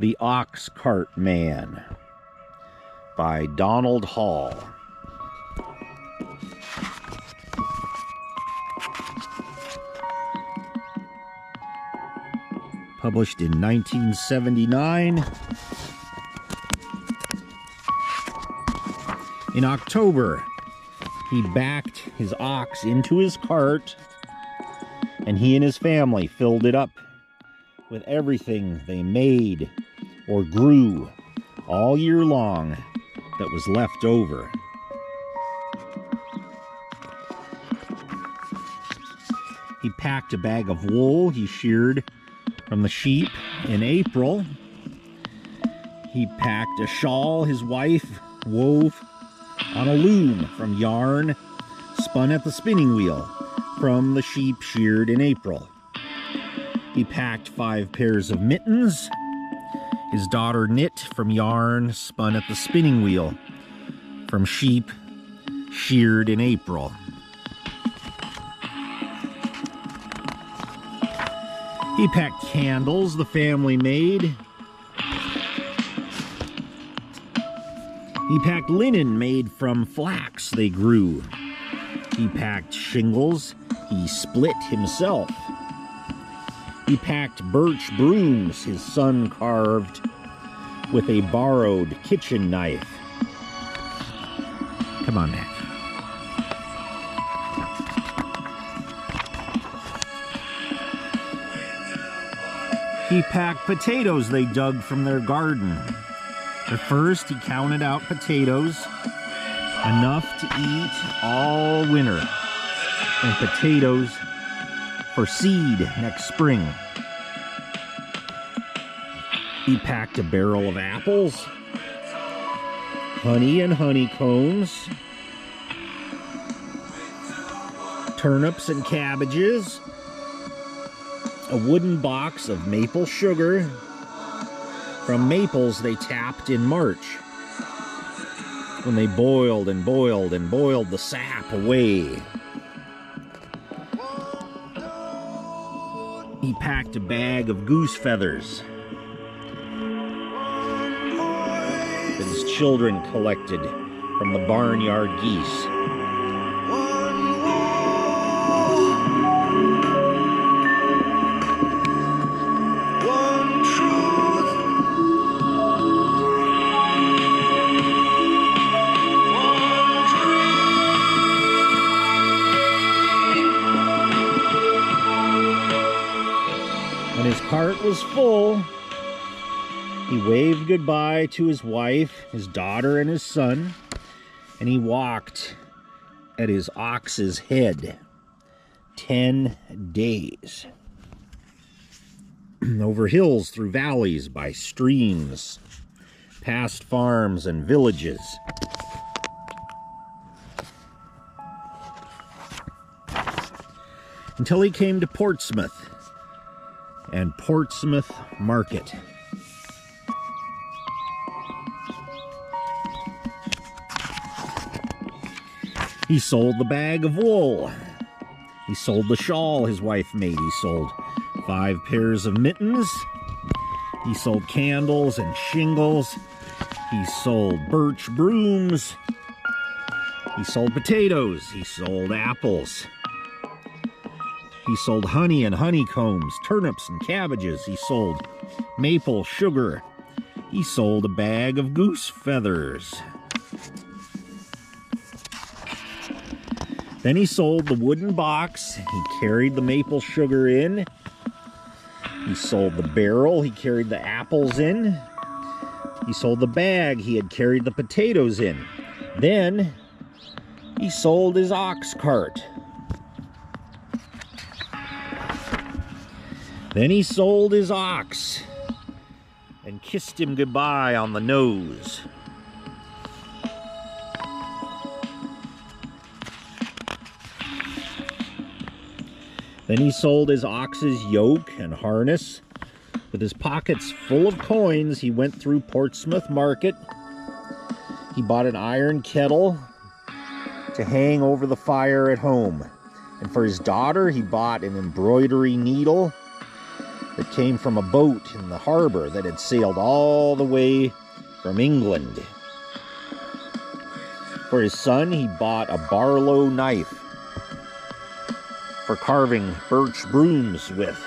The Ox Cart Man by Donald Hall. Published in 1979. In October, he backed his ox into his cart, and he and his family filled it up with everything they made or grew all year long that was left over. He packed a bag of wool he sheared from the sheep in April. He packed a shawl his wife wove on a loom from yarn spun at the spinning wheel from the sheep sheared in April. He packed 5 pairs of mittens his daughter knit from yarn spun at the spinning wheel from sheep sheared in April. He packed candles the family made. He packed linen made from flax they grew. He packed shingles he split himself. He packed birch brooms his son carved with a borrowed kitchen knife. Come on, Nick. He packed potatoes they dug from their garden. At first, he counted out potatoes, enough to eat all winter, and potatoes for seed next spring. He packed a barrel of apples, honey and honeycombs, turnips and cabbages, a wooden box of maple sugar from maples they tapped in March when they boiled and boiled and boiled the sap away. He packed a bag of goose feathers that his children collected from the barnyard geese. When his cart was full, he waved goodbye to his wife, his daughter, and his son, and he walked at his ox's head 10 days. Over hills, through valleys, by streams, past farms and villages. Until he came to Portsmouth and Portsmouth Market. He sold the bag of wool. He sold the shawl his wife made. He sold 5 pairs of mittens. He sold candles and shingles. He sold birch brooms. He sold potatoes. He sold apples. He sold honey and honeycombs, turnips and cabbages. He sold maple sugar. He sold a bag of goose feathers. Then he sold the wooden box he carried the maple sugar in. He sold the barrel he carried the apples in. He sold the bag he had carried the potatoes in. Then he sold his ox cart. Then he sold his ox and kissed him goodbye on the nose. Then he sold his ox's yoke and harness. With his pockets full of coins, he went through Portsmouth Market. He bought an iron kettle to hang over the fire at home. And for his daughter, he bought an embroidery needle that came from a boat in the harbor that had sailed all the way from England. For his son, he bought a Barlow knife for carving birch brooms with.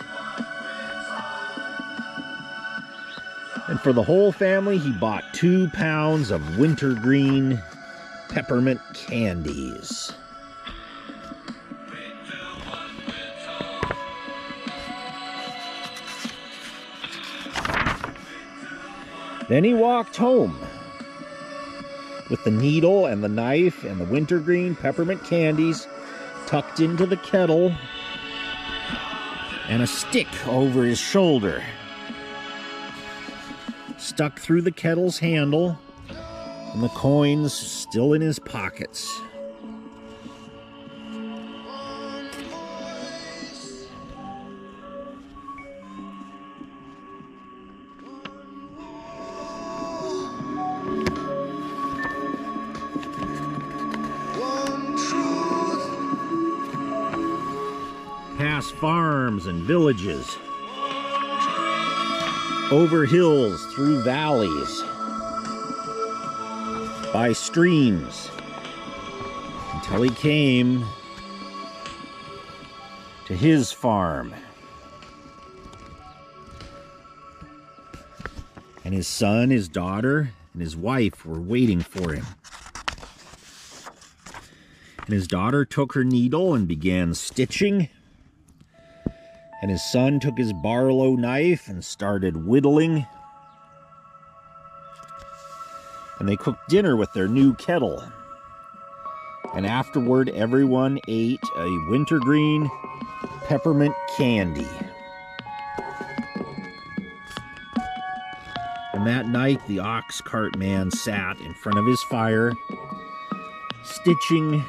And for the whole family, he bought 2 pounds of wintergreen peppermint candies. Then he walked home with the needle and the knife and the wintergreen peppermint candies tucked into the kettle and a stick over his shoulder, stuck through the kettle's handle, and the coins still in his pockets. Past farms and villages, over hills, through valleys, by streams, until he came to his farm. And his son, his daughter, and his wife were waiting for him. And his daughter took her needle and began stitching. And his son took his Barlow knife and started whittling. And they cooked dinner with their new kettle. And afterward, everyone ate a wintergreen peppermint candy. And that night, the ox cart man sat in front of his fire, stitching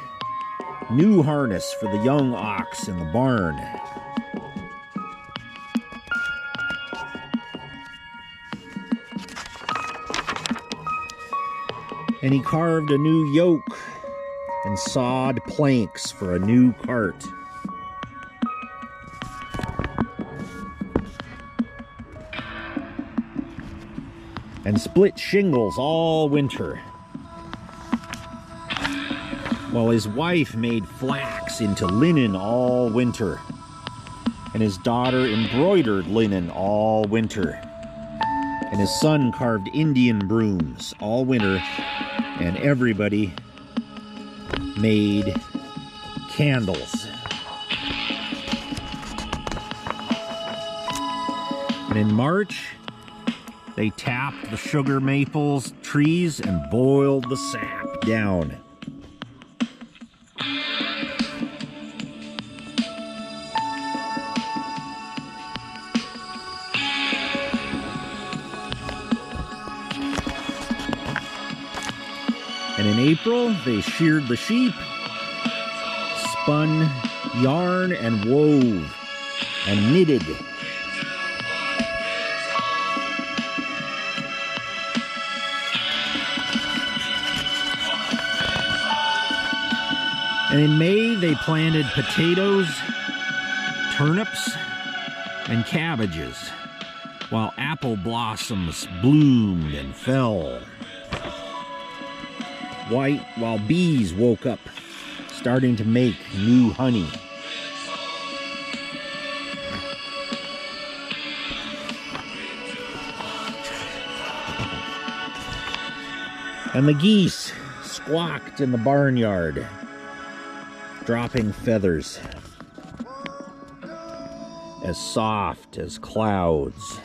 new harness for the young ox in the barn. And he carved a new yoke and sawed planks for a new cart. And split shingles all winter, while his wife made flax into linen all winter, and his daughter embroidered linen all winter, and his son carved Indian brooms all winter, and everybody made candles. And in March, they tapped the sugar maples trees and boiled the sap down. And in April, they sheared the sheep, spun yarn and wove and knitted. And in May, they planted potatoes, turnips, and cabbages, while apple blossoms bloomed and fell. While bees woke up, starting to make new honey. And the geese squawked in the barnyard, dropping feathers as soft as clouds.